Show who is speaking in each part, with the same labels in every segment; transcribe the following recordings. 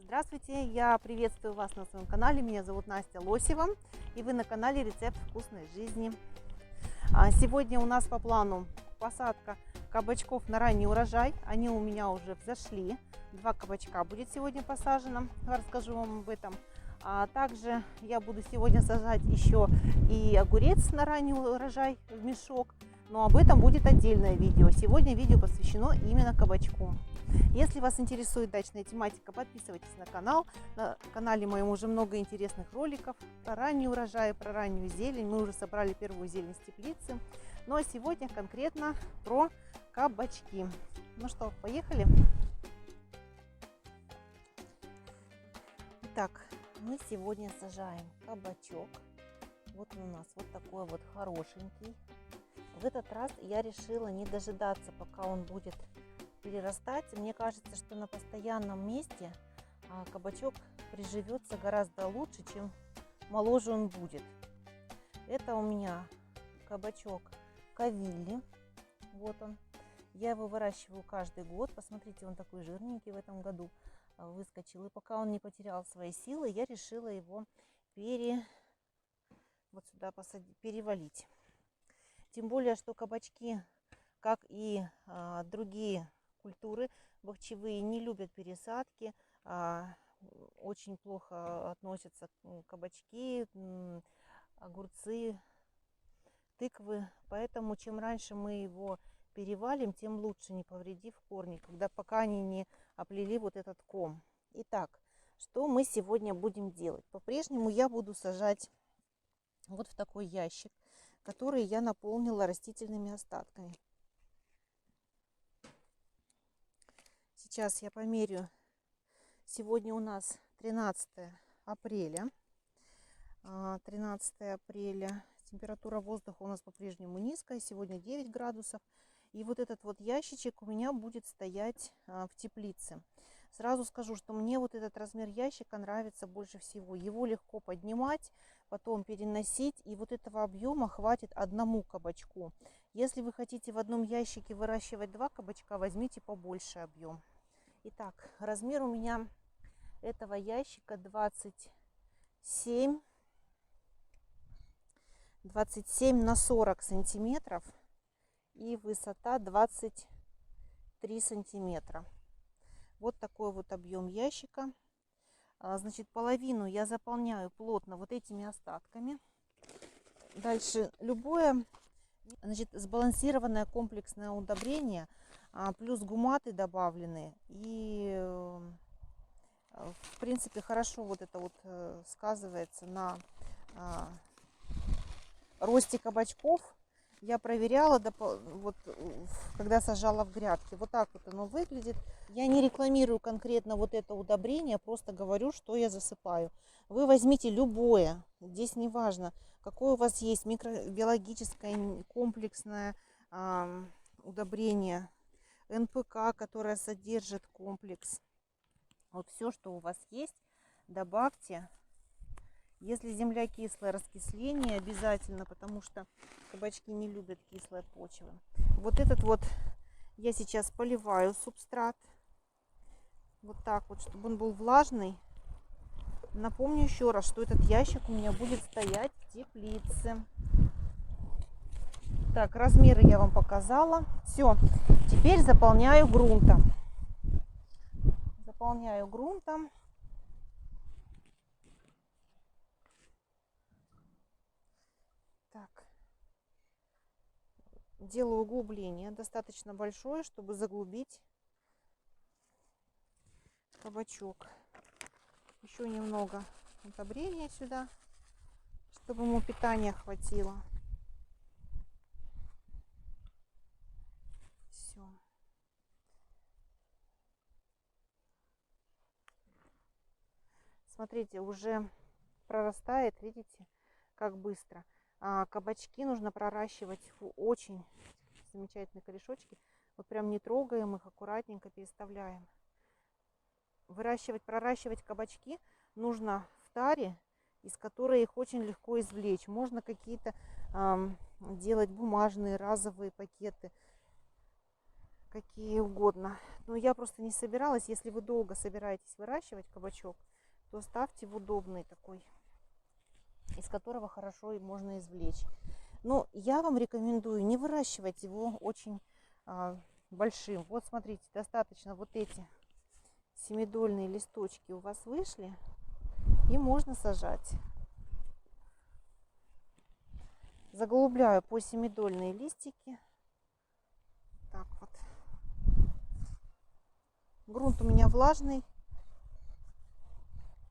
Speaker 1: Здравствуйте, я приветствую вас на своем канале. Меня зовут Настя Лосева, и вы на канале Рецепт вкусной жизни. Сегодня у нас по плану посадка кабачков на ранний урожай. Они у меня уже взошли. 2 кабачка будет сегодня посажено. Расскажу вам об этом. Также я буду сегодня сажать еще и огурец на ранний урожай в мешок. Но об этом будет отдельное видео. Сегодня видео посвящено именно кабачку. Если вас интересует дачная тематика, подписывайтесь на канал. На канале моем уже много интересных роликов про ранний урожай, про раннюю зелень. Мы уже собрали первую зелень с теплицы. Ну а сегодня конкретно про кабачки. Ну что, поехали? Итак, мы сегодня сажаем кабачок. Вот он у нас вот такой вот хорошенький. В этот раз я решила не дожидаться, пока он будет перерастать. Мне кажется, что на постоянном месте кабачок приживется гораздо лучше, чем моложе он будет. Это у меня кабачок Кавилли. Вот он. Я его выращиваю каждый год. Посмотрите, он такой жирненький в этом году выскочил. И пока он не потерял свои силы, я решила его вот сюда посадить, перевалить. Тем более, что кабачки, как и другие культуры бахчевые, не любят пересадки, очень плохо относятся кабачки, огурцы, тыквы. Поэтому чем раньше мы его перевалим, тем лучше, не повредив корни, пока они не оплели вот этот ком. Итак, что мы сегодня будем делать? По-прежнему я буду сажать вот в такой ящик, который я наполнила растительными остатками. Сейчас я померю. Сегодня у нас 13 апреля. 13 апреля. Температура воздуха у нас по-прежнему низкая. Сегодня 9 градусов. И вот этот вот ящичек у меня будет стоять в теплице. Сразу скажу, что мне вот этот размер ящика нравится больше всего. Его легко поднимать, потом переносить. И вот этого объема хватит одному кабачку. Если вы хотите в одном ящике выращивать 2 кабачка, возьмите побольше объем. Итак, размер у меня этого ящика 27 на 40 сантиметров и высота 23 сантиметра. Вот такой вот объем ящика. Значит, половину я заполняю плотно вот этими остатками. Дальше любое, значит, сбалансированное комплексное удобрение, плюс гуматы добавлены, и в принципе хорошо вот это вот сказывается на росте кабачков. Я проверяла, вот, когда сажала в грядке. Вот так вот оно выглядит. Я не рекламирую конкретно вот это удобрение, просто говорю, что я засыпаю. Вы возьмите любое, здесь не важно, какое у вас есть микробиологическое комплексное удобрение, НПК, которое содержит комплекс. Вот все, что у вас есть, добавьте. Если земля кислая, раскисление обязательно, потому что кабачки не любят кислой почвы. Вот этот вот я сейчас поливаю субстрат. Вот так вот, чтобы он был влажный. Напомню еще раз, что этот ящик у меня будет стоять в теплице. Так, размеры я вам показала. Все, теперь заполняю грунтом. Заполняю грунтом. Так. Делаю углубление достаточно большое, чтобы заглубить кабачок. Еще немного удобрения сюда, чтобы ему питания хватило. Все. Смотрите, уже прорастает, видите, как быстро. Кабачки нужно проращивать в очень замечательные корешочки. Вот прям не трогаем их, аккуратненько переставляем. Проращивать кабачки нужно в таре, из которой их очень легко извлечь. Можно какие-то делать бумажные разовые пакеты, какие угодно. Но я просто не собиралась. Если вы долго собираетесь выращивать кабачок, то ставьте в удобный такой, из которого хорошо и можно извлечь. Но я вам рекомендую не выращивать его очень большим. Вот смотрите, достаточно вот эти семидольные листочки у вас вышли, и можно сажать. Заглубляю по семидольные листики. Так вот. Грунт у меня влажный.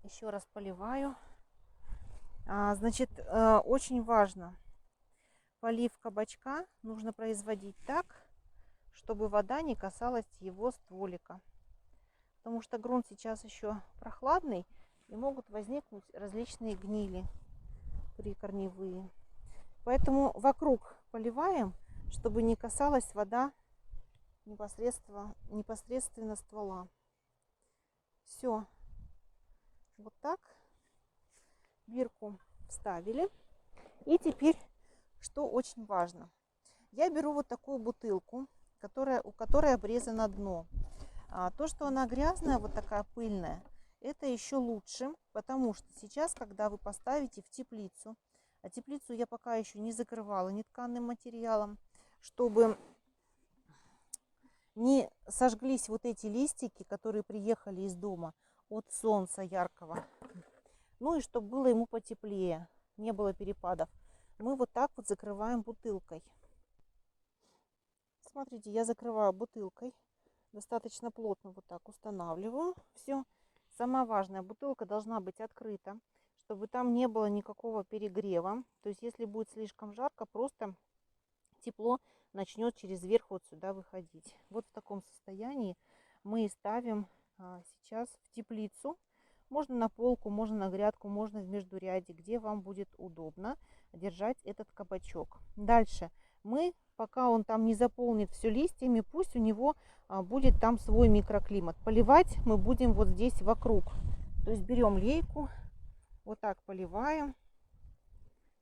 Speaker 1: Еще раз поливаю. Значит, очень важно. Полив кабачка нужно производить так, чтобы вода не касалась его стволика. Потому что грунт сейчас еще прохладный, и могут возникнуть различные гнили прикорневые. Поэтому вокруг поливаем, чтобы не касалась вода непосредственно ствола. Все. Вот так. Бирку вставили. И теперь, что очень важно. Я беру вот такую бутылку, у которой обрезано дно. То, что она грязная, вот такая пыльная, это еще лучше, потому что сейчас, когда вы поставите в теплицу, а теплицу я пока еще не закрывала нетканым материалом, чтобы не сожглись вот эти листики, которые приехали из дома от солнца яркого. Ну и чтобы было ему потеплее, не было перепадов. Мы вот так вот закрываем бутылкой. Смотрите, я закрываю бутылкой. Достаточно плотно вот так устанавливаю. Все. Самое важное, бутылка должна быть открыта, чтобы там не было никакого перегрева. То есть, если будет слишком жарко, просто тепло начнет через верх вот сюда выходить. Вот в таком состоянии мы ставим сейчас в теплицу. Можно на полку, можно на грядку, можно в междуряде, где вам будет удобно держать этот кабачок. Дальше мы, пока он там не заполнит все листьями, пусть у него будет там свой микроклимат. Поливать мы будем вот здесь вокруг. То есть берем лейку, вот так поливаем.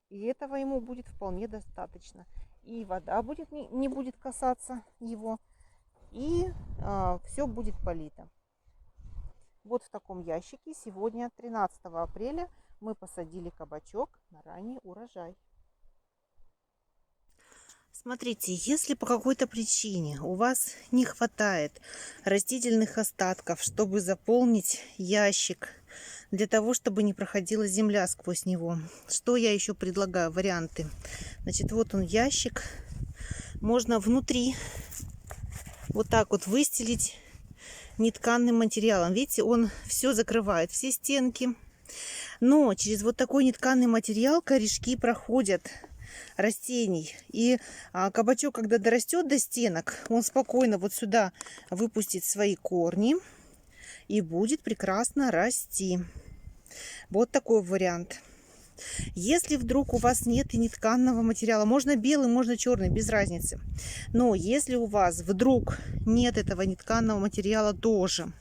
Speaker 1: И этого ему будет вполне достаточно. И вода не будет касаться его. И все будет полито. Вот в таком ящике сегодня, 13 апреля, мы посадили кабачок на ранний урожай. Смотрите, если по какой-то причине у вас не хватает растительных остатков, чтобы заполнить ящик, для того, чтобы не проходила земля сквозь него, что я еще предлагаю? Варианты. Значит, вот он ящик. Можно внутри вот так вот выстелить нетканым материалом. Видите, он все закрывает, все стенки. Но через вот такой нетканый материал корешки проходят растений. И кабачок, когда дорастет до стенок, он спокойно вот сюда выпустит свои корни и будет прекрасно расти. Вот такой вариант. Если вдруг у вас нет и нетканного материала, можно белый, можно черный, без разницы. Но если у вас вдруг нет этого нетканного материала тоже,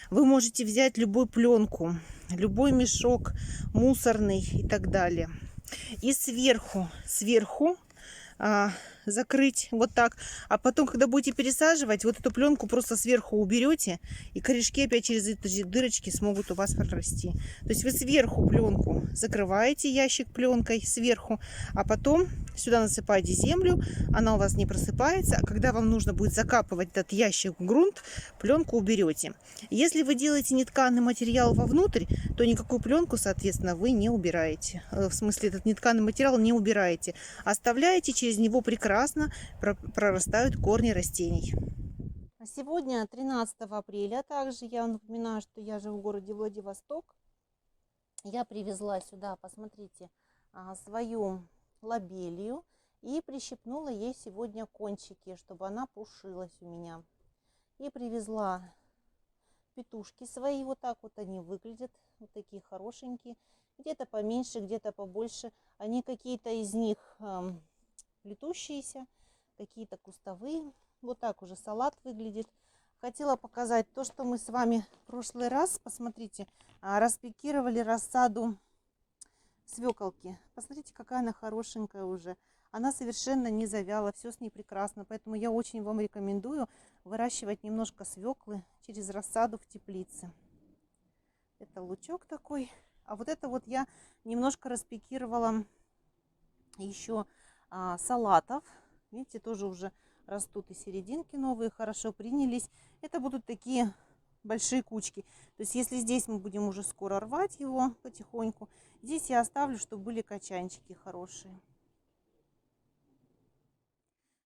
Speaker 1: вы можете взять любую пленку, любой мешок мусорный и так далее. И сверху закрыть вот так. А потом, когда будете пересаживать, вот эту пленку просто сверху уберете, и корешки опять через эти дырочки смогут у вас прорасти. То есть вы сверху пленку закрываете, ящик пленкой сверху, а потом сюда насыпаете землю, она у вас не просыпается, а когда вам нужно будет закапывать этот ящик в грунт, пленку уберете. Если вы делаете нетканый материал вовнутрь, то никакую пленку, соответственно, вы не убираете. В смысле, этот нетканый материал не убираете. Оставляете, через него прекрасно прорастают корни растений. Сегодня 13 апреля. Также я напоминаю, что я живу в городе Владивосток. Я привезла сюда, посмотрите, свою лобелию и прищипнула ей сегодня кончики, чтобы она пушилась у меня. И привезла петушки свои, вот так вот они выглядят, вот такие хорошенькие, где-то поменьше, где-то побольше. Они какие-то из них плетущиеся, какие-то кустовые. Вот так уже салат выглядит. Хотела показать то, что мы с вами в прошлый раз, посмотрите, распикировали рассаду свеколки. Посмотрите, какая она хорошенькая уже. Она совершенно не завяла, все с ней прекрасно. Поэтому я очень вам рекомендую выращивать немножко свеклы через рассаду в теплице. Это лучок такой. А вот это вот я немножко распикировала еще салатов. Видите, тоже уже растут и серединки новые, хорошо принялись. Это будут такие большие кучки. То есть если здесь мы будем уже скоро рвать его потихоньку, здесь я оставлю, чтобы были качанчики хорошие.